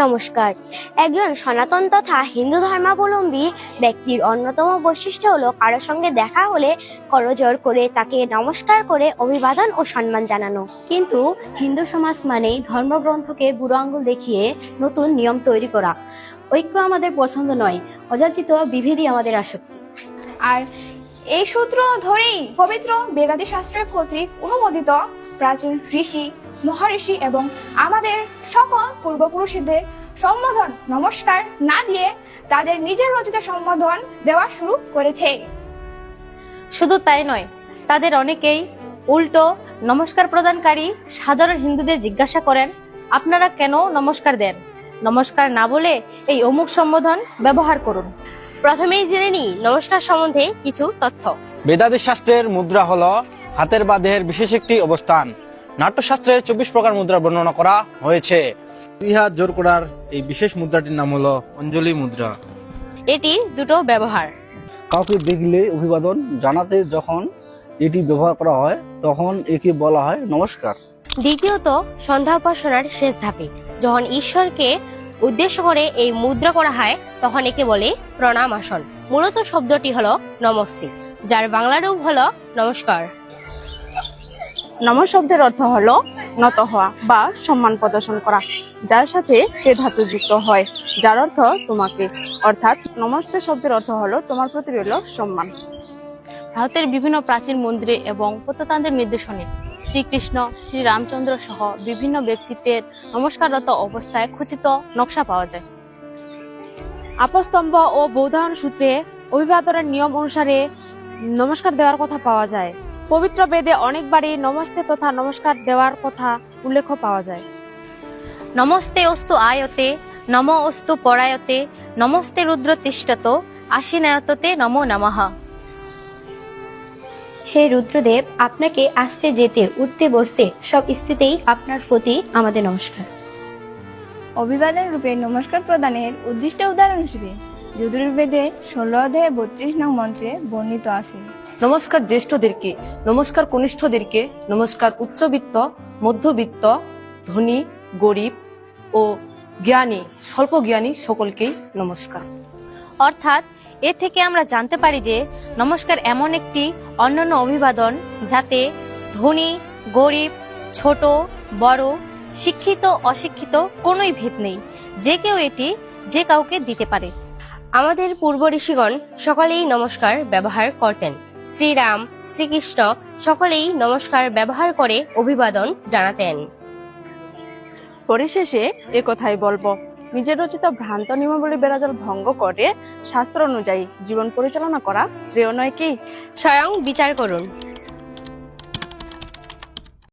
নমস্কার। একজন সনাতন তথা হিন্দু ধর্মাবলম্বী ব্যক্তির অন্যতম বৈশিষ্ট্য হলো কারোর সঙ্গে দেখা হলে করজোড় করে তাকে নমস্কার করে অভিবাদন ও সম্মান জানানো। কিন্তু হিন্দু সমাজ মানেই ধর্মগ্রন্থকে বুড়ো আঙ্গুল দেখিয়ে নতুন নিয়ম তৈরি করা। ঐক্য আমাদের পছন্দ নয়, অযাচিত বিভেদই আমাদের আসক্তি। আর এই সূত্র ধরেই পবিত্র বেদাদি শাস্ত্রের কর্তৃক অনুমোদিত প্রাচীন ঋষি, মহারিষি এবং আমাদের সকল পূর্বপুরুষদের সম্বোধন নমস্কার না দিয়ে তাদের নিজের রচিত সম্বোধন দেওয়া শুরু করেছে। শুধু তাই নয়, তাদের অনেকেই উল্টো নমস্কার প্রদানকারী সাধারণ হিন্দুদের জিজ্ঞাসা করেন, আপনারা কেন নমস্কার দেন? নমস্কার না বলে এই অমুক সম্বোধন ব্যবহার করুন। প্রথমেই জেনে নিই নমস্কার সম্বন্ধে কিছু তথ্য। বেদাদি শাস্ত্রের মুদ্রা হলো হাতের বা দেহের বিশেষ একটি অবস্থান। নাট্যশাস্ত্রে 24 প্রকার মুদ্রা বর্ণনা করা হয়েছে। 2 হাত জোর করার এই বিশেষ মুদ্রাটির নাম হলো অঞ্জলি মুদ্রা। এটির দুটো ব্যবহার। কাউকে দেখলে অভিবাদন জানাতে যখন এটি ব্যবহার করা হয় তখন একে বলা হয় নমস্কার। দ্বিতীয়ত, সন্ধ্যা উপাসনার শেষ ধাপে যখন ঈশ্বরকে উদ্দেশ্য করে এই মুদ্রা করা হয় তখন একে বলে প্রণাম আসন। মূলত শব্দটি হলো নমস্তে, যার বাংলা রূপ হলো নমস্কার। নমঃ শব্দের অর্থ হলো নত হওয়া বা সম্মান প্রদর্শন করা, যার সাথে সে ধাতু যুক্ত হয়, যার অর্থ তোমাকে। অর্থাৎ নমস্তে শব্দের অর্থ হলো তোমার প্রতি রইল সম্মান। ভারতের বিভিন্ন প্রাচীন মন্দিরে এবং প্রত্নতান্ত্রিক নিদর্শনে শ্রীকৃষ্ণ, শ্রী রামচন্দ্র সহ বিভিন্ন ব্যক্তিত্বের নমস্কাররত অবস্থায় খচিত নকশা পাওয়া যায়। আপস্তম্ভ ও বৌধায়ন সূত্রে অভিবাদনের নিয়ম অনুসারে নমস্কার দেওয়ার কথা পাওয়া যায়। পবিত্র বেদে অনেকবারই নমস্তে তথা নমস্কার দেওয়ার কথা উল্লেখ পাওয়া যায়। নমস্তে অস্তু আয়তে, নম অস্তু পরায়তে, নমস্তে রুদ্র তিষ্ঠত, আশিনায়ততে নমো নমঃ। হে রুদ্রদেব, আপনাকে আসতে যেতে উঠতে বসতে সব স্থিতিতেই আপনার প্রতি আমাদের নমস্কার। অভিবাদন রূপে নমস্কার প্রদানের উদ্দিষ্ট উদাহরণ হিসেবে যজুর্বেদে 16 অধ্যায়ে 32 নং মন্ত্রে বর্ণিত আছে। নমস্কার জ্যেষ্ঠদেরকে, নমস্কার কনিষ্ঠদেরকে, নমস্কার উচ্চবিত্ত, মধ্যবিত্ত, ধনী, গরিব ও জ্ঞানী, স্বল্প জ্ঞানী সকলকেই নমস্কার। অর্থাৎ এ থেকে আমরা জানতে পারি যে নমস্কার এমন একটি অনন্য অভিবাদন যাতে ধনী, গরিব, ছোট, বড়, শিক্ষিত, অশিক্ষিত কোনোই ভেদ নেই। যে কেউ এটি যে কাউকে দিতে পারে। আমাদের পূর্ব ঋষিগণ সকলেই নমস্কার ব্যবহার করতেন। শ্রীরাম, শ্রীকৃষ্ণ সকলেই নমস্কার ব্যবহার করে অভিবাদন জানাতেন। পরিশেষে এ কথাই বলবো, নিজের রচিত ভ্রান্ত নিয়মাবলী বেড়াজাল ভঙ্গ করে শাস্ত্র অনুযায়ী জীবন পরিচালনা করা শ্রেয় নয় কি? স্বয়ং বিচার করুন।